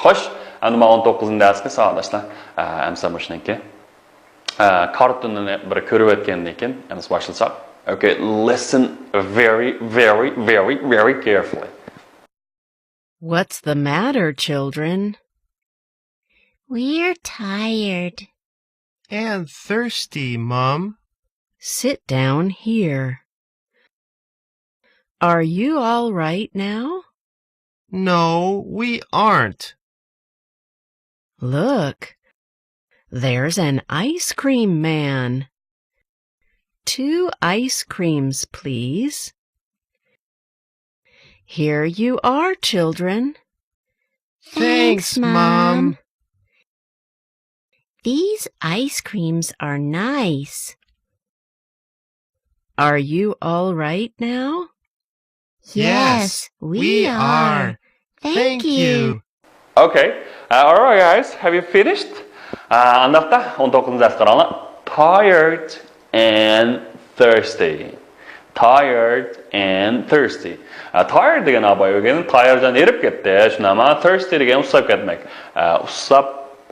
Xo'sh, endi men 19-darsga savatdoshlar, amsa mushniki. Kartonni bir ko'rib o'tgandan keyin emas boshlasak. Okay, listen very carefully. What's the matter, children? We're tired. And thirsty, Mom. Sit down here. Are you all right now? No, we aren't. Look, there's an ice cream man. 2 ice creams, please. Here you are, children. Thanks, Mom. These ice creams are nice. Are you all right now? Yes, we are. Thank you. Okay, alright guys, have you finished? Andaqda 19-dars qaranglar. Tired and thirsty. Tired and thirsty. Tired degan abay o'rganib, tireddan erib ketdi. Shunama thirsty degan usab ketmek. Usab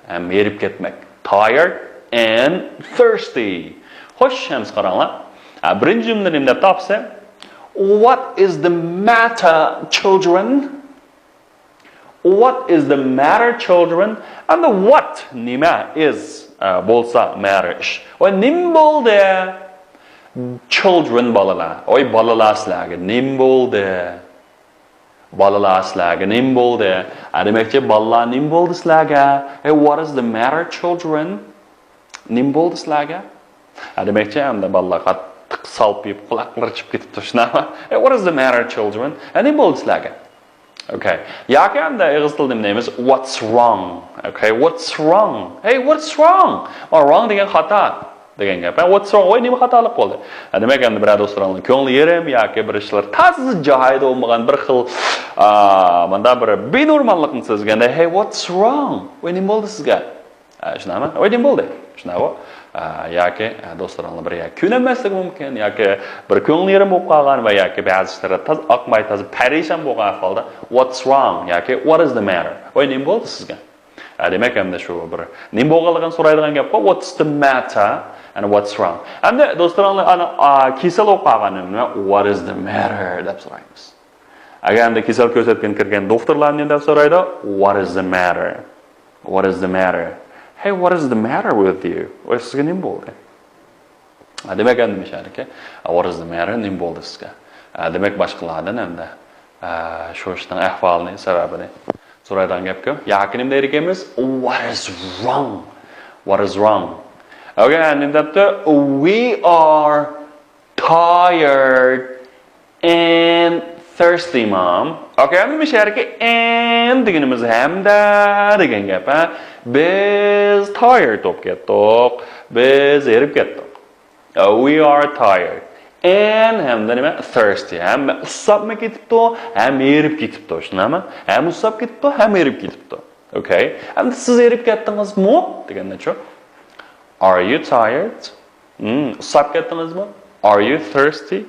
ham erib ketmek. Tired and thirsty. Xo'sh, hamiz qaranglar. Birinchi jumlani deb topsa, what is the matter, children? What is the matter, children? And the what nima is bo'lsa matter ish. Oy nim bo'ldi? Children bolalar. Oy bolalar sizlarga nim bo'ldi? Bolalar sizlarga nim bo'ldi? Demakchi bolalar nim bo'ldi sizlarga? Hey, what is the matter, children? Nim bo'ldi sizlarga? Demakchi hamda bolalar qattiq salpib quloqlari chib ketibdi shunami? Hey, what is the matter, children? Nim bo'ldi sizlarga? Okay. Yoki hamda ingliz tilida nima deymiz? What's wrong? Okay, what's wrong? Hey, what's wrong? Or wrong degan xato degan gap. What's wrong? Voy, nima xatolik bo'ldi? Demak, endi bir do'stlarning ko'ngli yerim yoki bir ishlar ta'ziz joyida bo'lmagan bir xil menda bir benormallikni sezganda, hey, what's wrong? Voy, nima bo'ldi sizga? Shunami? Voy, nima bo'ldi? Shunaqa. Yoki do'stlarning bir ko'namasligi mumkin yoki bir ko'ngli yerim bo'lib qolgan va yoki ba'zi ishlar taz oqmay taz parishon bo'lgan holda what's wrong yoki what is the matter? Voy, nima bo'ldi sizga? Demak, endi shu bir nima bo'lganligini so'raydigan gapga what's the matter and what's wrong. Endi do'stlarning ana kasal bo'lib qolganini what is the matter deb so'raymiz. Agar endi kasal ko'rsatgan kirgan doktorlarni deb so'raydi, what is the matter? What is the matter? Hey, what is the matter with you? Voy, sizga nima bo'ldi? Demak, endi mishalki, what is the matter? Nima bo'ldi sizga? Demak, boshqalardan endi shu ishning ahvolini, sababini so'raydigan gapga yoki nima der ekanmiz? What is wrong? What is wrong? Okay, endi debdi we are tired and thirsty, Mom. Okay, endi mishalki and deganimiz hamda degan gap, biz tired bo'lib ketdik, biz erib ketdik. We are tired. And hamda nima? Thirsty. Ham usabmi ketibdi, ham erib ketibdi, shunami? Ham usab ketibdi, ham erib ketibdi. Okay? Endi siz erib ketdingizmi? Deganda-chu. Are you tired? Usab ketdingizmi? Are you thirsty?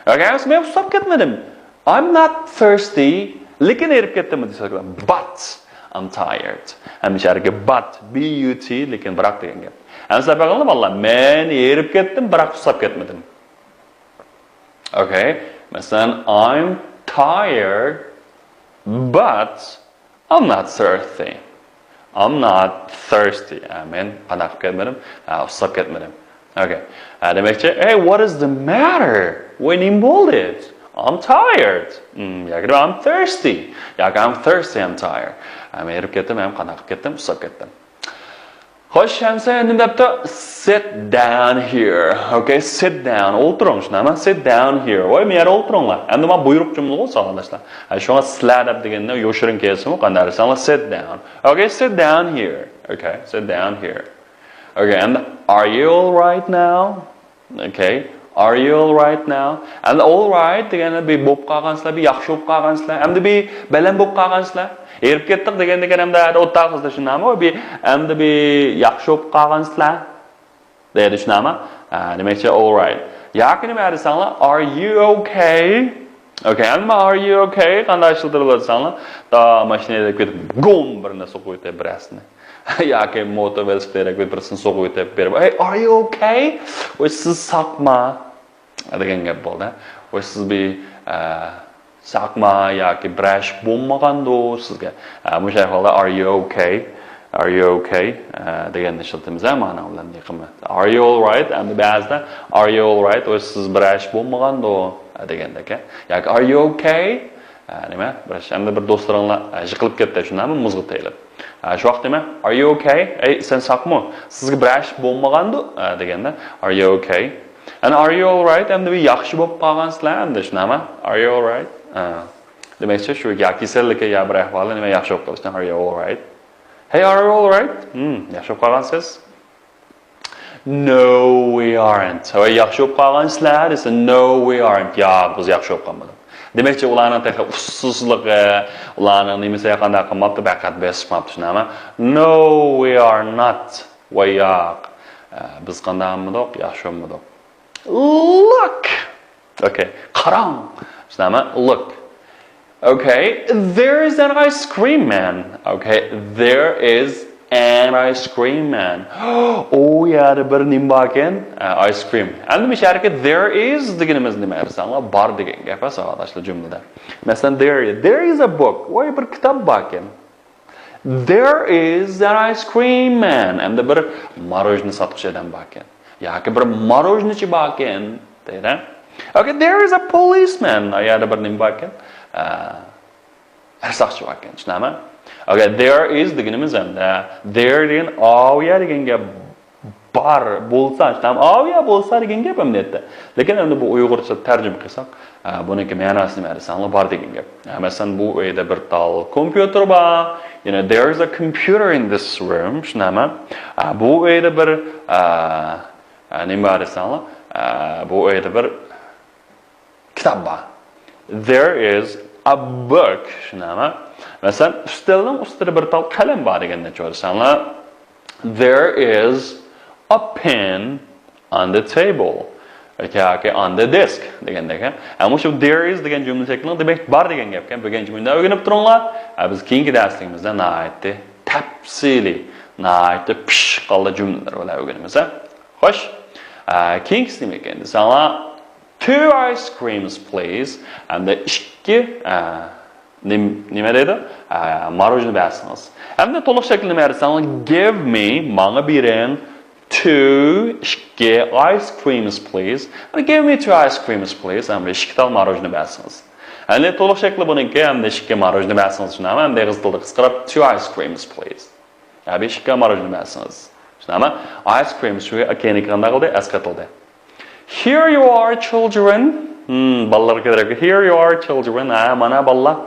Okay, men usab ketmadim. I'm not thirsty, lekin erib ketdim desak, but I'm tired. Hamisharga but but lekin biroq degan gap. Endi sababini vallah men erib ketdim, biroq usab ketmadim. Okay, masalan I'm tired but I'm not thirsty. I'm not thirsty. Men qanaq ketmadim, usab ketmadim. Okay. Demakchi, hey, what is the matter? Voy, nima bo'ldi? I'm tired. Yoki I'm thirsty. Yoki I'm thirsty, I'm tired. Men erib ketdim, men qanaq ketdim, usab ketdim. Xo'sh, hamsa endi debdi sit down here. Okay, sit down. O'tiring shunami? Sit down here. Voy, men yerga o'tiringlar. Endi men buyruq jumla bo'lsa oldinglar. Shunga sizlar deb deganda yoshirin kelsinmi, qanday desanglar sit down. Okay, sit down here. Okay, sit down here. Okay, and are you all right now? Okay. Are you all right now? And all right deganda bir bo'lib qolgansizlar, bir yaxshi bo'lib qolgansizlar, hamda bir baland bo'lib qolgansizlar. Erib ketdik deganda hamda o'rtaqizda shunami? Bir hamda bir yaxshi bo'lib qolgansizlar. Deydi shunami? Demakchi all right. Yoki nima desanglar, are you okay? Okay, ama are you okay? Qanday ishiltirib o'tsanlar, da mashinada ketib, gom bir narsa qo'yib birasini. Yoki motor velosipedga ketib birisini so'qib o'tib berib, "Hey, are you okay?" Voy siz saqma degan gap bo'ldi. Voy siz bir saqma yoki brash bo'lmagando sizga. O'sha holda are you okay? Are you okay? Degan ishiltimiz ma'no bilan yaqinmi. Are you all right? Endi ba'zida are you all right? Voy siz brash bo'lmagando degandaka. Yoki are you okay? Nima? Endi bir do'stlaringlar yiqilib ketdi, shunami muzg'ib tayilib. Shu vaqt nima? Are you okay? Ey, sen saqmi? Sizga brash bo'lmagandi deganda are you okay? And are you all right? Endi bir yaxshi bo'lib qolgansizlar, endi shunami? Are you all right? Demakchi shu yoki kasallikka yo bir ahvoli nima yaxshi bo'lib qolishdan are you all right? Hey, are you all right? Yaxshi bo'lib qolgansiz? No, we aren't. Hoy yaxshi bo'lib qolgansizlar desa no, we aren't. Yo'q, biz yaxshi bo'lib qolmadik. Demakchi ularning texnik usulsizligi, ularning nimasiga qanday qilmoqda baqat besmabdi shunami? No, we are not. Va yo'q. Biz qandaymidik? Yaxshi bo'lmadik. Look. Okay, qarang. Shunami? Look. Okay, there is an ice cream man. Okay, there is an ice cream man. Oh, yeah, bir nim bor ekan, ice cream. Endi misharga there is deganimiz nima desanlar, bor degan gap asosida jumlada. Masalan, there is a book. Voy bir kitob bor ekan. There is an ice cream man. Endi bir marojni sotuvchi odam bor ekan. Yoki bir marojnichi bor ekan, deydi. Okay, there is a policeman. Ayada bir nim bor ekan. Arsaqchi bor ekan, tushunami? Okay, there is deganimiz endi there degan oya degan gap bor bo'lsa, tushunami? Oya bo'lsa degan gap ham deydi. Lekin endi bu uyg'urcha tarjima qilsak, buniki ma'nosi nima desanlar bor degan gap. Masalan, bu uyda bir tal kompyuter bor. You know, there is a computer in this room, tushunami? Bu uyda bir nima desanlar, bu uyda bir kitob bor. There is a book, shunami? Masalan, ustalning ustida bir tal qalam bor deganda ko'rsanlar, there is a pen on the table. Okay, on the desk deganda ekan. Ammo shu there is degan jumla shaklini demak bor degan gap ekan. Bugun jumlani o'rganib turinglar. Biz keyingi darsligimizda nihoyatda tafsili, nihoyatda pishqalli jumlalar bilan o'rganamiz. Xo'sh, keyingisi nima ekan desanlar, 2 ice creams, please. And the ikki nima deydi? Marojni bersiniz. Hamda to'liq shaklda nima desangiz, give me, menga bering 2 ice creams, please. And give me 2 ice creams, please. Hamda ikki tal marojni bersiniz. Endi to'liq shakli buniki hamda ikki marojni bersiniz, tushunami? Hamda yig'iz tilda qisqarib 2 ice creams, please. Abi ikki marojni bersiniz. Tushunami? Ice creams shu akeni qanday qildi? Asqatildi. Here you are, children. Ballar kerak. Here you are, children. Mana ballar.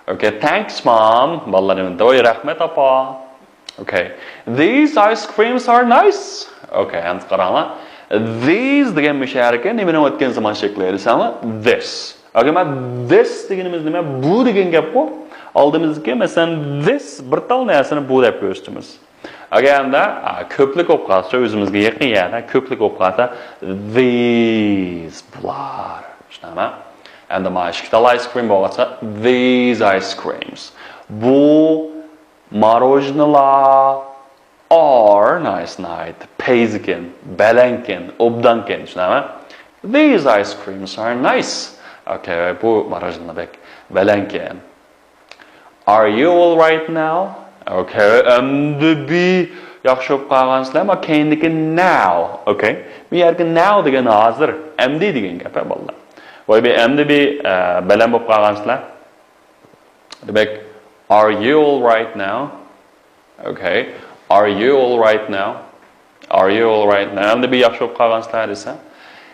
Okay, thanks, mom. Ballar endi oy rahmat opa. Okay. These ice creams are nice. Okay, endi qaranglar. These degan musharaka nimani o'tgan zaman shakli desammi? This. Okay, ma this deganimiz nima? Bu degan gap bu. Oldimizga masalan this bir tal narsani bu deb ko'rsatamiz. Agarda ko'plik bo'lib qolsa, o'zimizga yaqin yana ko'plik bo'lib qolsa, these bular. Tushunami? Endi mana ikkita ice cream bo'lsa, these ice creams. Bu marojnilar are nice night, payzikin, balankin, obdankin, tushunami? These ice creams are nice. Okay, bu marojnilar balankin. Are you all right now? Okay, endi bir yaxshi bo'lib qolgansizlar, ammo keyindiki now, okay? Bu yerga now degan hozir, endi degan gap bo'ldi. Voy be endi bir baland bo'lib qolgansizlar. Demak, are you all right now? Okay. Are you all right now? Are you all right now? Endi bir yaxshi bo'lib qolgansizlar desa,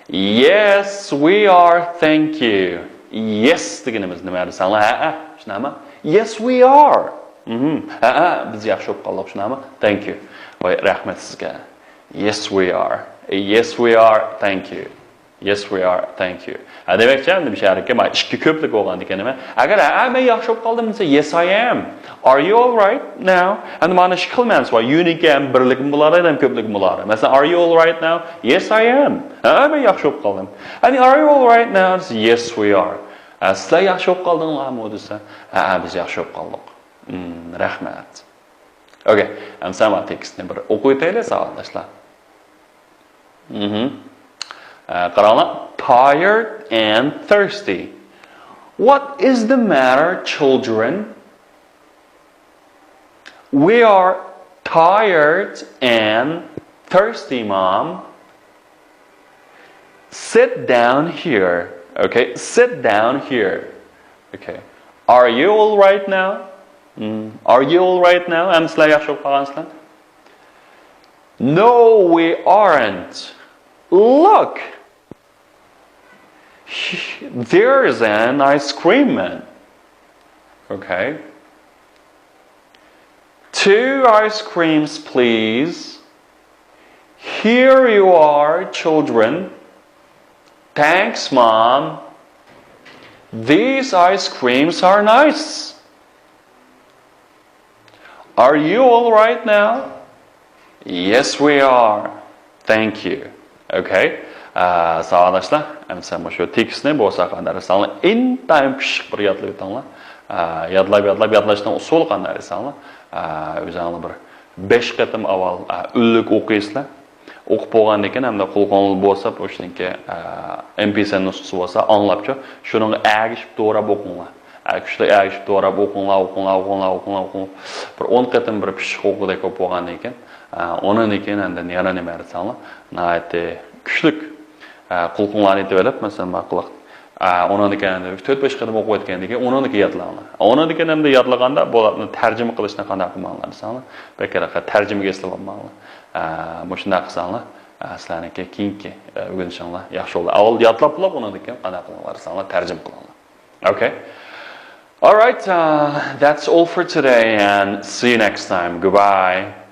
yes, we are, thank you. Yes deganimiz nima desanlar? Ha, shunami? Yes, we are. Biz yaxshi bo'lib qoldik, shunami? Thank you. Voy rahmat sizga. Yes we are. Yes we are. Thank you. Yes, we are. Thank you. Demek ki, bir şeylerke, ma ikki köplük olan dikenime. Eğer ben yaxşı olup kaldım dese, yes, I am. Are you all right now? And bana iş kılmayınız var. Unique birlik buları, hem köplük buları. Mesela, are you all right now? Yes, I am. Eğer ben yaxşı olup kaldım. And are you all right now? Yes, we are. Sizler yaxşı olup kaldığınızlar mı dese, biz yaxşı olup kaldık. Rahmet. Okay. Hem sen var tekstini bir okuyutayla sağlaşlar. Tired and thirsty. What is the matter, children? We are tired and thirsty, Mom. Sit down here. Okay, sit down here. Okay. Are you all right now? Are you all right now? No, we aren't. Look. There's an ice cream man. Okay. 2 ice creams, please. Here you are, children. Thanks, Mom. These ice creams are nice. Are you all right now? Yes, we are. Thank you. Okay. Sağ arkadaşlar. Mesela şu tekstini bolsa qanday sanlar intayın pişik bir yadlab etinglar. Yadlashdan usul qanday sanlar. O'zinglar bir 5 qatim avval ullik o'qiysizlar. O'qib bo'lgandan keyin hamda qo'lqonli bo'lsa, o'shaniki MP3 nusxasi bo'lsa, anglabcha shuni agishib to'g'rab o'qinglar. Kuchli agishib to'g'rab o'qinglar. Bir 10 qatim bir pishik o'qidek bo'lgandan keyin, ondan keyin hamda yana nima desanglar, nayati kuchlik qulqinlarni aytib olib, masalan, maqliq. Ondan keyin 4-5 qatim o'qib o'tgandan keyin ondan keyin yodlanglar. Ondan keyin hamda yodlaganda bo'ladi, tarjima qilishni qanday qilmanglar desanglar, bekara tarjimaga eslab olmanglar. Mushunda qilsanglar, sizlarniki keyingi o'rganishinglar yaxshi bo'ladi. Avval yodlab olib, ondan keyin qanday qilinglar desanglar, tarjima qilinglar. Okay? All right, that's all for today and see you next time. Goodbye.